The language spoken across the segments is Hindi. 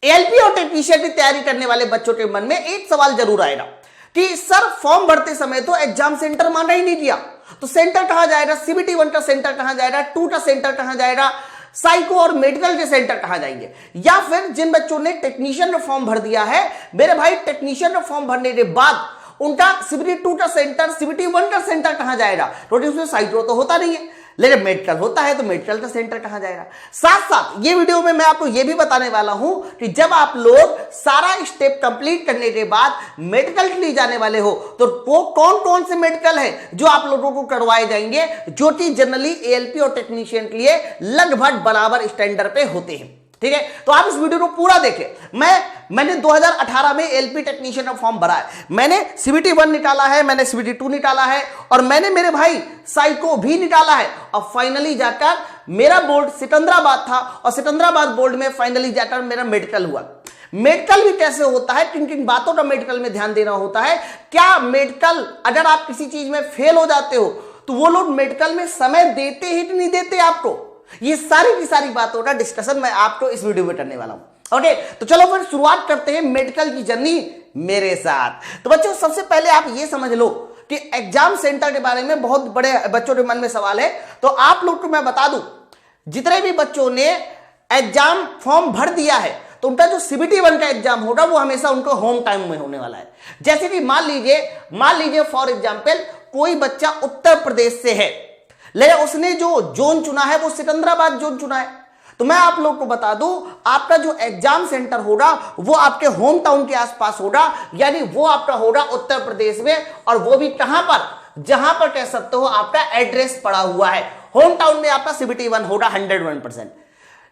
एएलपी और टेक्नीशियन की तैयारी करने वाले बच्चों के मन में एक सवाल जरूर आएगा कि सर फॉर्म भरते समय तो एग्जाम सेंटर माना ही नहीं दिया, तो सेंटर कहां जाएगा, सीबीटी 1 का सेंटर कहां जाएगा, 2 का सेंटर कहां जाएगा, साइको और मेडिकल के सेंटर कहां जाएंगे। या फिर जिन बच्चों ने टेक्नीशियन का फॉर्म भर दिया है, मेरे भाई टेक्नीशियन का फॉर्म भरने के बाद उनका सीबीटी 2 का सेंटर, सीबीटी 1 का सेंटर कहां जाएगा, क्योंकि उसमें साइको तो होता नहीं है, लेकिन मेडिकल होता है, तो मेडिकल का सेंटर कहां जाएगा। साथ साथ ये वीडियो में मैं आपको ये भी बताने वाला हूं कि जब आप लोग सारा स्टेप कंप्लीट करने के बाद मेडिकल के लिए जाने वाले हो, तो वो कौन कौन से मेडिकल है जो आप लोगों को करवाए जाएंगे, जो कि जनरली एएलपी और टेक्नीशियन के लिए लगभग बराबर स्टैंडर्ड पे होते हैं। ठीक है, तो आप इस वीडियो को पूरा देखें। मैंने 2018 में एलपी टेक्नीशियन का फॉर्म भरा है, मैंने सीबीटी 1 निकाला है, मैंने सीबीटी 2 निकाला है, और मैंने मेरे भाई साइको भी निकाला है। और फाइनली जाकर मेरा बोर्ड सिकंदराबाद था, और सिकंदराबाद बोर्ड में फाइनली जाकर मेरा मेडिकल हुआ। मेडिकल भी कैसे होता है, किन किन बातों का मेडिकल में ध्यान देना होता है, क्या मेडिकल अगर आप किसी चीज में फेल हो जाते हो तो वो लोग मेडिकल में समय देते ही नहीं देते आपको, ये सारी की सारी बातों का डिस्कशन मैं आपको इस वीडियो में करने वाला हूं। ओके, तो चलो फिर शुरुआत करते हैं मेडिकल की जर्नी मेरे साथ। तो बच्चों सबसे पहले आप ये समझ लो कि एग्जाम सेंटर के बारे में बहुत बड़े बच्चों के मन में सवाल है, तो आप लोग को मैं बता दूं, जितने भी बच्चों ने एग्जाम फॉर्म भर दिया है तो उनका जो सीबीटी 1 का एग्जाम होगा वो हमेशा उनको होम टाइम में होने वाला है। जैसे कि मान लीजिए फॉर एग्जाम्पल कोई बच्चा उत्तर प्रदेश से है, लेकिन उसने जो जोन चुना है वो सिकंदराबाद जोन चुना है, तो मैं आप लोग को बता दूं आपका जो एग्जाम सेंटर होगा वो आपके होम टाउन के आसपास होगा, यानी वो आपका होगा उत्तर प्रदेश में, और वो भी कहां पर, जहां पर कह सकते हो आपका एड्रेस पड़ा हुआ है। होम टाउन में आपका सीबीटी 1 होगा 101%।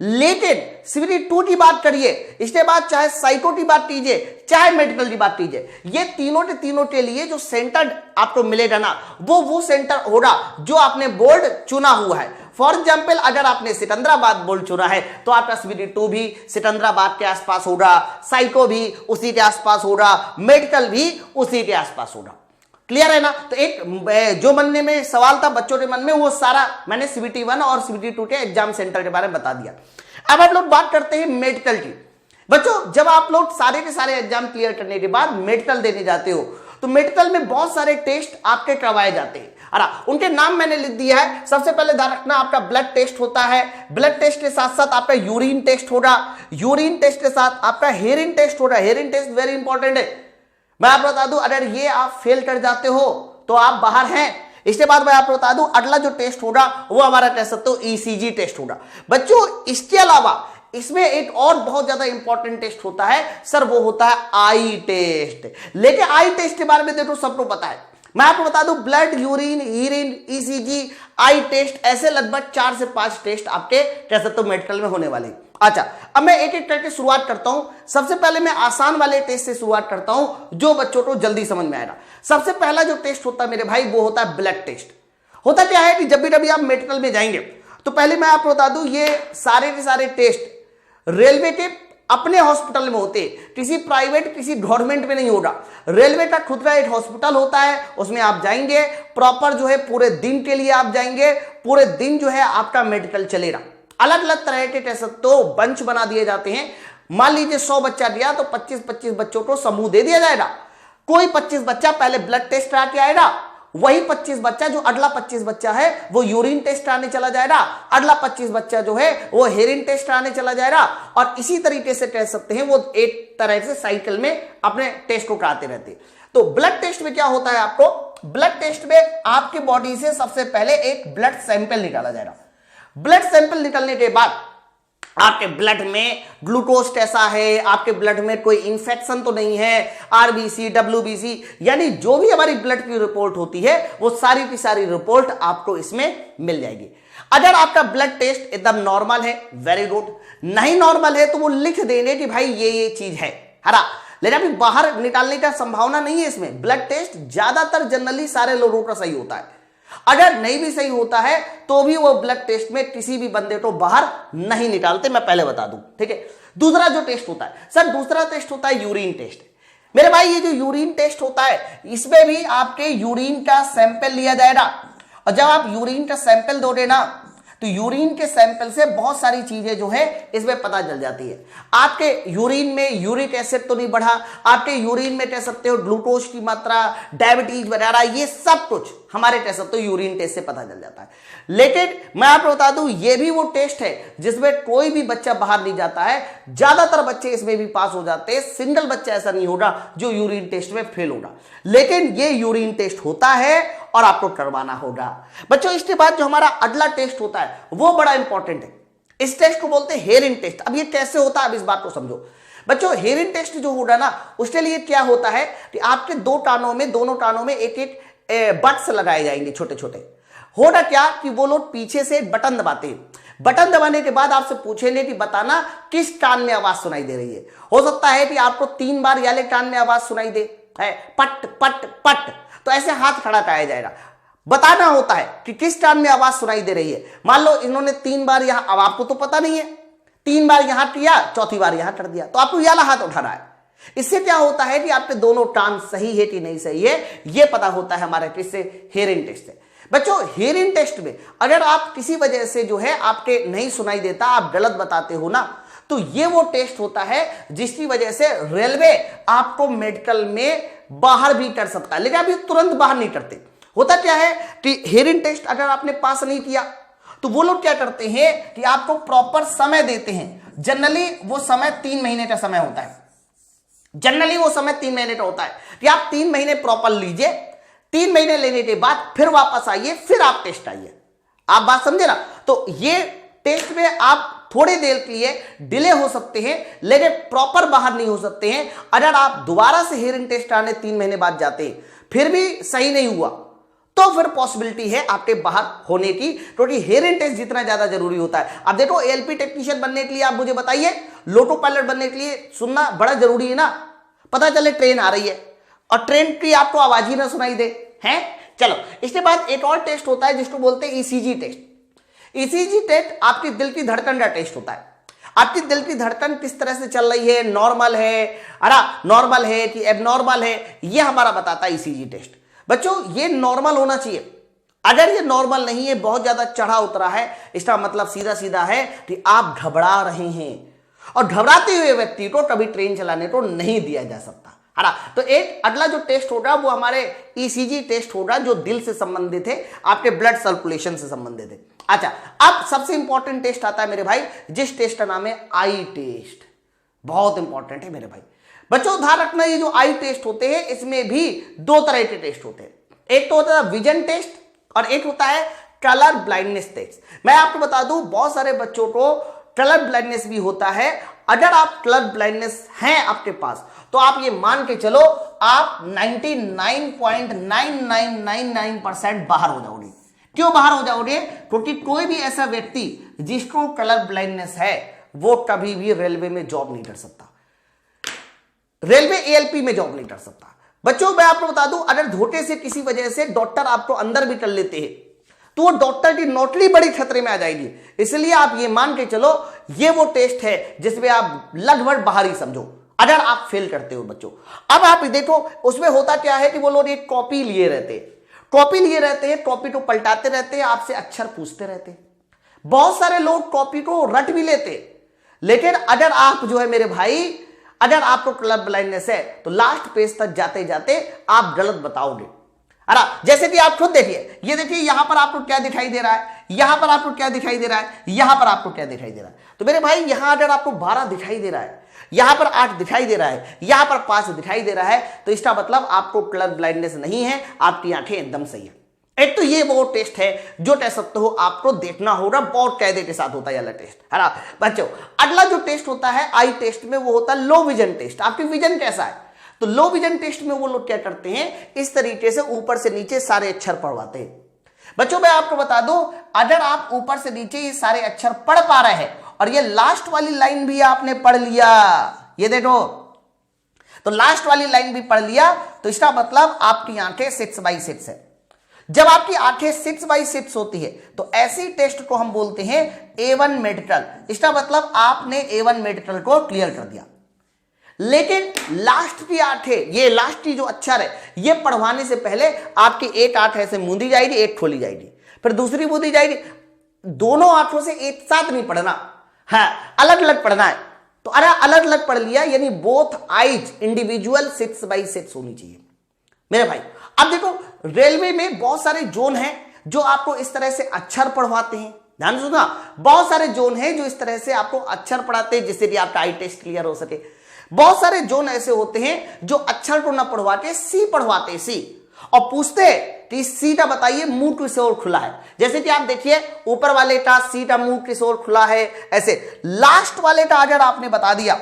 लेकिन सीबीटी 2 की बात करिए, इसके बाद चाहे साइको की बात कीजिए, चाहे मेडिकल की बात कीजिए, ये तीनों के लिए जो सेंटर आपको मिलेगा ना, वो सेंटर होगा जो आपने बोर्ड चुना हुआ है। फॉर एग्जाम्पल अगर आपने सिकंदराबाद बोर्ड चुना है तो आपका सीबीटी 2 भी सिकंदराबाद के आसपास होगा, साइको भी उसी के आसपास होगा, मेडिकल भी उसी के आसपास होगा। क्लियर है ना। तो एक जो मन में सवाल था बच्चों के मन में, वो सारा मैंने सीबीटी 1 और सीबीटी 2 के एग्जाम सेंटर के बारे में बता दिया। अब आप लोग बात करते हैं मेडिकल की। बच्चों जब आप लोग सारे के सारे एग्जाम क्लियर करने के बाद मेडिकल देने जाते हो तो मेडिकल में बहुत सारे टेस्ट आपके करवाए जाते हैं। उनके नाम मैंने लिख दिया है। सबसे पहले ध्यान रखना, आपका ब्लड टेस्ट होता है, ब्लड टेस्ट के साथ साथ आपका यूरिन टेस्ट होगा, यूरिन टेस्ट के साथ आपका हेरिन टेस्ट होगा। हेरिन टेस्ट वेरी इंपॉर्टेंट है, मैं आपको बता दूं, अगर ये आप फेल कर जाते हो तो आप बाहर हैं। इसके बाद मैं आपको बता दूं अगला जो टेस्ट होगा वो हमारा कह सकते हो ईसीजी टेस्ट होगा। बच्चों इसके अलावा इसमें एक और बहुत ज्यादा इंपॉर्टेंट टेस्ट होता है सर, वो होता है आई टेस्ट। लेकिन आई टेस्ट के बारे में देखो सबको पता है, मैं आपको बता दूं ब्लड, यूरिन, हीरिन, ईसीजी, आई टेस्ट, ऐसे लगभग 4 से 5 टेस्ट आपके कह सकते हो मेडिकल में होने वाले। अच्छा, अब मैं एक एक करके शुरुआत करता हूं। सबसे पहले मैं आसान वाले टेस्ट से शुरुआत करता हूं जो बच्चों को जल्दी समझ में आएगा। सबसे पहला जो टेस्ट होता है मेरे भाई वो होता है ब्लड टेस्ट। होता क्या है कि जब भी आप मेडिकल में जाएंगे तो पहले मैं आपको बता दूं ये सारे के सारे टेस्ट रेलवे के अपने हॉस्पिटल में होते हैं, किसी प्राइवेट किसी गवर्नमेंट में नहीं होगा। रेलवे का खुद का एक हॉस्पिटल होता है, उसमें आप जाएंगे, प्रॉपर जो है पूरे दिन के लिए आप जाएंगे, पूरे दिन जो है आपका मेडिकल चलेगा। अलग अलग तरह के कह सकते हो बंच बना दिए जाते हैं। मान लीजिए 100 बच्चा दिया तो 25-25 बच्चों को समूह दे दिया जाएगा। कोई 25 बच्चा पहले ब्लड टेस्ट करा के आएगा, वही 25 बच्चा जो अगला 25 बच्चा है वो यूरिन टेस्ट कराने चला जाएगा, अगला 25 बच्चा जो है वो हेरिन टेस्ट कराने चला जाएगा, और इसी तरीके से कह सकते हैं वो एक तरह से साइकिल में अपने टेस्ट को कराते रहते हैं। तो ब्लड टेस्ट में क्या होता है, आपको ब्लड टेस्ट में आपकी बॉडी से सबसे पहले एक ब्लड सैंपल निकाला जाएगा। ब्लड सैंपल निकलने के बाद आपके ब्लड में ग्लूकोज कैसा है, आपके ब्लड में कोई इंफेक्शन तो नहीं है, आरबीसी, डब्ल्यूबीसी, यानी जो भी हमारी ब्लड की रिपोर्ट होती है वो सारी की सारी रिपोर्ट आपको इसमें मिल जाएगी। अगर आपका ब्लड टेस्ट एकदम नॉर्मल है, वेरी गुड, नहीं नॉर्मल है तो वो लिख देंगे कि भाई ये चीज है, लेकिन अभी बाहर निकालने का संभावना नहीं है इसमें। ब्लड टेस्ट ज्यादातर जनरली सारे लोगों का सही होता है। अगर नहीं भी सही होता है तो भी वो ब्लड टेस्ट में किसी भी बंदे को बाहर नहीं निकालते, मैं पहले बता दूं, ठीक है। दूसरा जो टेस्ट होता है सर, दूसरा टेस्ट होता है यूरिन टेस्ट। मेरे भाई ये जो यूरिन टेस्ट होता है इसमें भी आपके यूरिन का सैंपल लिया जाएगा, और जब आप यूरिन का सैंपल दोगे ना तो यूरिन के सैंपल से बहुत सारी चीजें जो है इसमें पता चल जाती है। आपके यूरिन में यूरिक एसिड तो नहीं बढ़ा, आपके यूरिन में कह सकते हो ग्लूकोज की मात्रा, डायबिटीज वगैरह, ये सब कुछ हमारे कह सकते हो यूरिन टेस्ट से पता चल जाता है। लेकिन मैं आपको बता दूं ये भी वो टेस्ट है जिसमें कोई भी बच्चा बाहर नहीं जाता है, ज्यादातर बच्चे इसमें भी पास हो जाते हैं, सिंगल बच्चा ऐसा नहीं होगा जो यूरिन टेस्ट में फेल होगा। लेकिन ये यूरिन टेस्ट होता है और आपको करवाना होगा। बच्चों इसके बाद जो हमारा अगला टेस्ट होता है वो बड़ा इंपॉर्टेंट है। इस टेस्ट को बोलते हैं हेरिन टेस्ट। अब ये कैसे होता है, अब इस बात को समझो बच्चों। हेरिन टेस्ट जो होगा ना, उसके लिए क्या होता है कि आपके दोनों कानों में एक एक बट्स लगाए जाएंगे छोटे छोटे। होगा क्या कि वो लोग पीछे से बटन दबाते हैं, बटन दबाने के बाद आपसे पूछेंगे कि बताना किस कान में आवाज सुनाई दे रही है। हो सकता है कि आपको 3 बार याले कान में आवाज सुनाई दे है, पट पट पट, तो ऐसे हाथ खड़ा कराया जाएगा। बताना होता है कि किस कान में आवाज सुनाई दे रही है। मान लो इन्होंने 3 बार यहां, अब आपको तो पता नहीं है, 3 बार यहां किया, चौथी बार यहां कर दिया, तो आपको याला हाथ उठाना है। इससे क्या होता है कि आपके दोनों कान सही है कि नहीं सही है, यह पता होता है हमारे किससे, हेरिंग टेस्ट से। बच्चों हेरिंग टेस्ट में अगर आप किसी वजह से जो है आपके नहीं सुनाई देता, आप गलत बताते हो ना, तो ये वो टेस्ट होता है जिसकी वजह से रेलवे आपको मेडिकल में बाहर भी कर सकता है, लेकिन अभी तुरंत बाहर नहीं करते। होता क्या है कि हेरिंग टेस्ट अगर आपने पास नहीं किया तो वो लोग क्या करते हैं कि आपको प्रॉपर समय देते हैं। जनरली वो समय 3 महीने का समय होता है, जनरली वो समय 3 महीने का होता है कि आप 3 महीने प्रॉपर लीजिए, 3 महीने लेने के बाद फिर वापस आइए, फिर आप टेस्ट आइए। आप बात समझे ना। तो ये टेस्ट में आप थोड़ी देर के लिए डिले हो सकते हैं, लेकिन प्रॉपर बाहर नहीं हो सकते हैं। अगर आप दोबारा से हेरिंग टेस्ट आने 3 महीने बाद जाते हैं, फिर भी सही नहीं हुआ, तो फिर पॉसिबिलिटी है आपके बाहर होने की, क्योंकि हेरिंग टेस्ट जितना ज्यादा जरूरी होता है। अब देखो एएलपी टेक्नीशियन बनने के लिए आप मुझे बताइए, लोको पायलट बनने के लिए सुनना बड़ा जरूरी है ना। पता चले ट्रेन आ रही है और ट्रेन की आपको आवाज ही ना सुनाई दे है। चलो इसके बाद एक और टेस्ट होता है जिसको बोलते हैं ईसीजी टेस्ट। ईसीजी टेस्ट आपकी दिल की धड़कन का टेस्ट होता है। आपकी दिल की धड़कन किस तरह से चल रही है, नॉर्मल है, नॉर्मल है कि एबनॉर्मल है, ये हमारा बताता है ईसीजी टेस्ट। बच्चों ये नॉर्मल होना चाहिए। अगर ये नॉर्मल नहीं है, बहुत ज्यादा चढ़ा उतरा है, इसका मतलब सीधा सीधा है कि आप घबरा रहे हैं, और घबराते हुए व्यक्ति को कभी ट्रेन चलाने को नहीं दिया जा सकता। तो एक अगला जो टेस्ट होगा वो हमारे ईसीजी टेस्ट होगा, जो दिल से संबंधित है, आपके ब्लड सर्कुलेशन से संबंधित है। अच्छा, अब सबसे इंपॉर्टेंट टेस्ट आता है मेरे भाई, जिस टेस्ट का नाम है आई टेस्ट। बहुत इंपॉर्टेंट है मेरे भाई। बच्चों ध्यान रखना, ये जो आई टेस्ट होते हैं इसमें भी 2 तरह के टेस्ट होते हैं। एक तो होता है विजन टेस्ट और एक होता है कलर ब्लाइंडनेस टेस्ट। मैं आपको बता दूं बहुत सारे बच्चों को कलर ब्लाइंडनेस भी होता है। अगर आप कलर ब्लाइंडनेस है आपके पास, तो आप ये मान के चलो आप 99.9999% बाहर हो जाओगे। क्यों बाहर हो जाओगे? क्योंकि कोई भी ऐसा व्यक्ति जिसको कलर ब्लाइंडनेस है वो कभी भी रेलवे में जॉब नहीं कर सकता, रेलवे एएलपी में जॉब नहीं कर सकता। बच्चों मैं आपको बता दूं, अगर धोखे से किसी वजह से डॉक्टर आपको अंदर भी कर लेते हैं तो वो डॉक्टर की नौकरी बड़ी खतरे में आ जाएगी। इसलिए आप ये मान के चलो ये वो टेस्ट है जिसमें आप लगभग बाहर ही समझो अगर आप फेल करते हो। बच्चों अब आप देखो उसमें होता क्या है कि वो लोग एक कॉपी लिए रहते हैं, कॉपी को पलटाते रहते हैं, आपसे अक्षर पूछते रहते हैं। बहुत सारे लोग कॉपी को रट भी लेते, लेकिन अगर आप जो है मेरे भाई, अगर आपको कलर ब्लाइंडनेस है तो लास्ट पेज तक जाते जाते आप गलत बताओगे। जैसे कि आप खुद देखिए, ये देखिए यहां पर आपको क्या दिखाई दे रहा है, यहां पर आपको क्या दिखाई दे रहा है, यहां पर आपको क्या दिखाई दे रहा है। तो मेरे भाई यहां अगर आपको 12 दिखाई दे रहा है, यहां पर 8 दिखाई दे रहा है, यहां पर 5 दिखाई दे रहा है, तो इसका मतलब आपको कलर ब्लाइंडनेस नहीं है, आपकी आंखें एकदम सही है। एक तो ये वो टेस्ट है जो कह सकते हो आपको देखना होगा, बहुत कायदे के साथ होता है ये टेस्ट, है ना बच्चों। अगला जो टेस्ट होता है आई टेस्ट में, वो होता है लो विजन टेस्ट। आपकी विजन कैसा है? तो लो विजन टेस्ट में वो लोग क्या करते हैं, इस तरीके से ऊपर से नीचे सारे अक्षर पढ़वाते हैं। बच्चों मैं आपको बता दूं, अगर आप ऊपर से नीचे ये सारे अक्षर पढ़ पा रहे हैं और ये लास्ट वाली लाइन भी आपने पढ़ लिया, ये देखो, तो लास्ट वाली लाइन भी पढ़ लिया, तो इसका मतलब आपकी आंखें 6/6 है। जब आपकी आंखें 6/6 होती है तो ऐसी टेस्ट को हम बोलते हैं A1 मेडिकल। इसका मतलब आपने A1 मेडिकल को क्लियर कर दिया। लेकिन लास्ट की आंखें, ये लास्ट की जो अक्षर है, ये पढ़वाने से पहले आपकी एक आंख ऐसे मूंदी जाएगी, एक खोली जाएगी, फिर दूसरी मूंदी जाएगी, दोनों आंखों से एक साथ नहीं पढ़ना है, अलग अलग पढ़ना है। तो अरे अलग अलग पढ़ लिया, यानी बोथ आइज इंडिविजुअल 6x6 होनी चाहिए मेरे भाई। अब देखो रेलवे में बहुत सारे जोन हैं जो आपको इस तरह से अक्षर पढ़वाते हैं, ध्यान सुना, बहुत सारे जोन हैं जो इस तरह से आपको अक्षर पढ़ाते हैं जिससे कि आपका आई टेस्ट क्लियर हो सके। बहुत सारे जोन ऐसे होते हैं जो अक्षर को ना पढ़वा के सी पढ़वाते, सी, और पूछते कि सीटा बताइए मुंह किस ओर खुला है। जैसे कि आप देखिए ऊपर वाले का सीटा मुंह किस ओर खुला है, ऐसे लास्ट वाले का अगर आपने बता दिया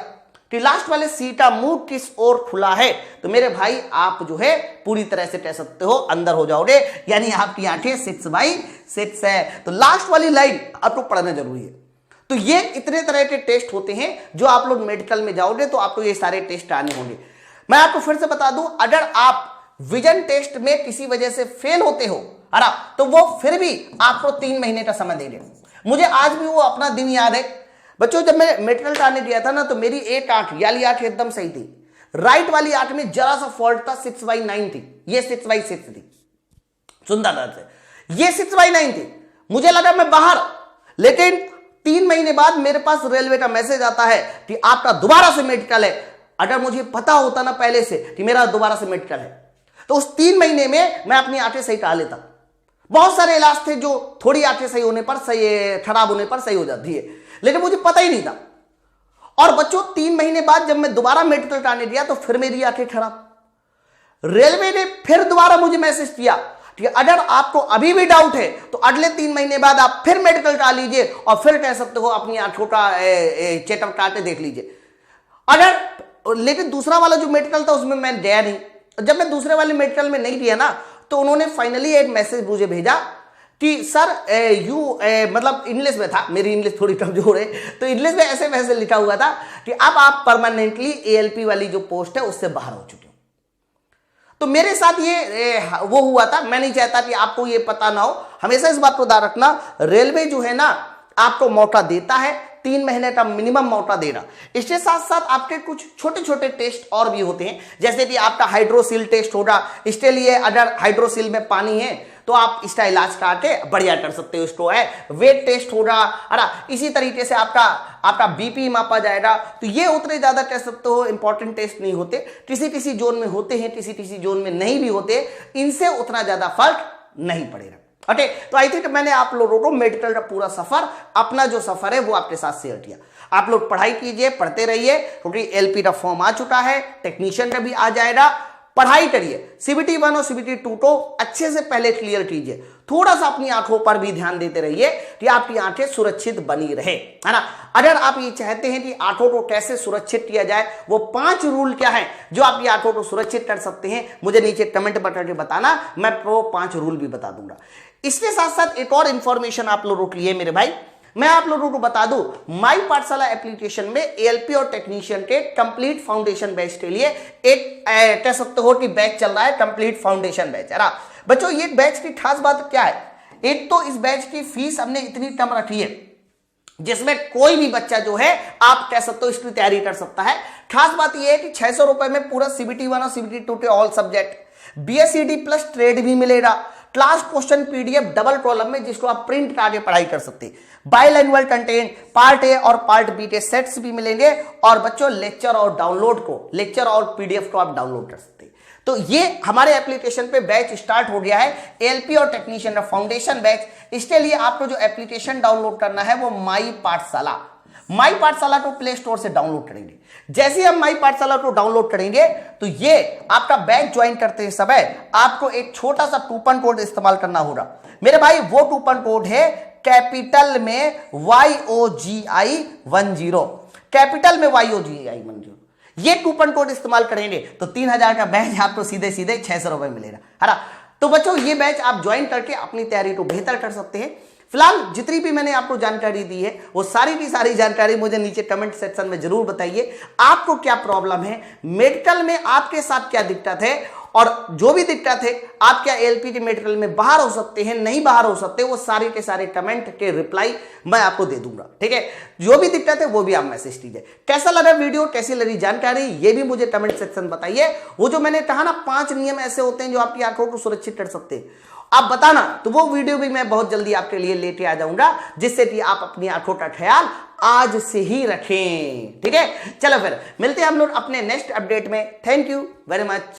कि लास्ट वाले सीटा मुंह किस ओर खुला है, तो मेरे भाई आप जो है पूरी तरह से कह सकते हो अंदर हो जाओगे, यानी आपकी आंखें 6x6 है। तो लास्ट वाली लाइन आपको पढ़ना जरूरी है। तो ये इतने तरह के टेस्ट होते हैं जो आप लोग मेडिकल में जाओगे तो आपको ये सारे टेस्ट आने होंगे। मैं आपको फिर से बता दूं, अगर आप विजन टेस्ट में किसी वजह से फेल होते हो तो वो फिर भी आपको 3 महीने का समय देंगे। मुझे आज भी वो अपना दिन याद है बच्चों, जब मैं मेडिकल का आने दिया था ना, तो मेरी एक आंख याली आंख एकदम सही थी, राइट वाली आंख में जरा सा फॉल्ट था, 6/9 थी, ये 6/6 थी, सुनता था, ये 6/9 थी। मुझे लगा मैं बाहर, लेकिन 3 महीने बाद मेरे पास रेलवे का मैसेज आता है कि आपका दोबारा से मेडिकल है। अगर मुझे पता होता ना पहले से कि मेरा दोबारा से मेडिकल है, तो उस 3 महीने में मैं अपनी आंखें सही करा लेता। बहुत सारे इलाज थे जो थोड़ी आंखें सही होने पर, सही खराब होने पर सही हो जाती है, लेकिन मुझे पता ही नहीं था। और बच्चों 3 महीने बाद जब मैं दोबारा मेडिकल कराने गया तो फिर मेरी आंखें खराब। रेलवे ने फिर दोबारा मुझे मैसेज किया कि अगर आपको अभी भी डाउट है तो अगले 3 महीने बाद आप फिर मेडिकल करा लीजिए और फिर कह सकते हो अपनी आंखों का चेकअप कराते देख लीजिए। अगर लेकिन दूसरा वाला जो मेडिकल था उसमें मैं गया नहीं। जब मैं दूसरे वाले मेडिकल में नहीं दिया ना, तो उन्होंने फाइनली एक मैसेज मुझे भेजा कि सर मतलब इंग्लिश में था, मेरी इंग्लिश थोड़ी कमजोर है, तो इंग्लिश में ऐसे मैसेज लिखा हुआ था कि अब आप परमानेंटली ALP वाली जो पोस्ट है उससे बाहर हो चुके हो। तो मेरे साथ ये वो हुआ था। मैं नहीं चाहता कि आपको ये पता ना हो। हमेशा इस बात को ध्यान रखना, रेलवे जो है ना आपको मौका देता है, 3 महीने का मिनिमम मौका देना। इसके साथ साथ आपके कुछ छोटे छोटे टेस्ट और भी होते हैं, जैसे कि आपका हाइड्रोसिल टेस्ट होगा। इसके लिए अगर हाइड्रोसिल में पानी है तो आप इसका इलाज कराके बढ़िया कर सकते हो। इसको है वेट टेस्ट होगा, है ना। इसी तरीके से आपका BP मापा जाएगा। तो ये उतने ज्यादा कह सकते हो इंपॉर्टेंट टेस्ट नहीं होते, किसी किसी जोन में होते हैं, किसी किसी जोन में नहीं भी होते। इनसे उतना ज्यादा फर्क नहीं पड़ेगा। ओके, तो आई थिंक मैंने आप लोगों को मेडिकल का पूरा सफर, अपना जो सफर है वो आपके साथ शेयर किया। आप लोग पढ़ाई कीजिए, पढ़ते रहिए, क्योंकि LP का फॉर्म आ चुका है, टेक्नीशियन का भी आ जाएगा। पढ़ाई करिए, CBT 1 और CBT 2 को अच्छे से पहले क्लियर कीजिए। थोड़ा सा अपनी आंखों पर भी ध्यान देते रहिए कि आपकी आंखें सुरक्षित बनी रहे, है ना। अगर आप ये चाहते हैं कि आंखों को कैसे सुरक्षित किया जाए, वो 5 रूल क्या है जो आपकी आंखों को सुरक्षित कर सकते हैं, मुझे नीचे कमेंट करके बताना, मैं वो 5 रूल भी बता दूंगा। इसके साथ साथ एक और इंफॉर्मेशन आप लोगों के लिए मेरे भाई, मैं आप लोगों को बता दूं, माई पाठशाला एप्लीकेशन में ALP और टेक्नीशियन के कंप्लीट फाउंडेशन बैच के लिए एक कह सकते हो कि बैच चल रहा है, कंप्लीट फाउंडेशन बैच, है ना। बच्चों ये बैच की खास बात क्या है, एक तो इस बैच की फीस हमने इतनी कम रखी है जिसमें कोई भी बच्चा जो है आप कह सकते हो इसकी तैयारी कर सकता है। खास बात यह है कि 600 रुपए में पूरा CBT 1 और CBT 2 के all subject, BSCD plus trade भी मिलेगा, class question PDF double column में जिसको आप प्रिंट करके पढ़ाई कर सकते हैं, बाइलैंग्वेज कंटेंट पार्ट A और पार्ट B के सेट्स भी मिलेंगे, और बच्चों लेक्चर और लेक्चर और PDF को आप डाउनलोड कर सकते हैं। तो ये हमारे एप्लीकेशन पे बैच स्टार्ट हो गया है, ALP और टेक्नीशियन का फाउंडेशन बैच। इसके लिए आपको जो एप्लीकेशन डाउनलोड करना है वो माई पाठशाला को प्ले स्टोर से डाउनलोड करेंगे। जैसे हम माई पाठशाला को डाउनलोड करेंगे तो ये आपका बैच ज्वाइन करते समय आपको एक छोटा सा कूपन कोड इस्तेमाल करना होगा मेरे भाई। वो कूपन कोड है कैपिटल में YOGI 10, कैपिटल में YOGI 10। ये कूपन कोड इस्तेमाल करेंगे तो 3000 का बैच आपको सीधे 600 रुपए मिलेगा, है ना। तो बच्चों ये बैच आप ज्वाइन करके अपनी तैयारी को बेहतर कर सकते हैं। फिलहाल जितनी भी मैंने आपको जानकारी दी है वो सारी की सारी जानकारी मुझे नीचे कमेंट सेक्शन में जरूर बताइए। आपको क्या प्रॉब्लम है, मेडिकल में आपके साथ क्या दिक्कत है, और जो भी दिक्कत है आप क्या ALP के मेडिकल में बाहर हो सकते हैं, नहीं बाहर हो सकते, वो सारे के सारे कमेंट के रिप्लाई मैं आपको दे दूंगा, ठीक है। जो भी दिक्कत है वो भी आप मैसेज कीजिए। कैसा लगा वीडियो, कैसी लगी जानकारी, ये भी मुझे कमेंट सेक्शन बताइए। वो जो मैंने कहा ना 5 नियम ऐसे होते हैं जो आपकी आंखों को सुरक्षित कर सकते हैं, आप बताना, तो वो वीडियो भी मैं बहुत जल्दी आपके लिए लेके आ जाऊंगा, जिससे कि आप अपनी आंखों का ख्याल आज से ही रखें। ठीक है, चलो फिर मिलते हैं हम लोग अपने नेक्स्ट अपडेट में। Thank you very much.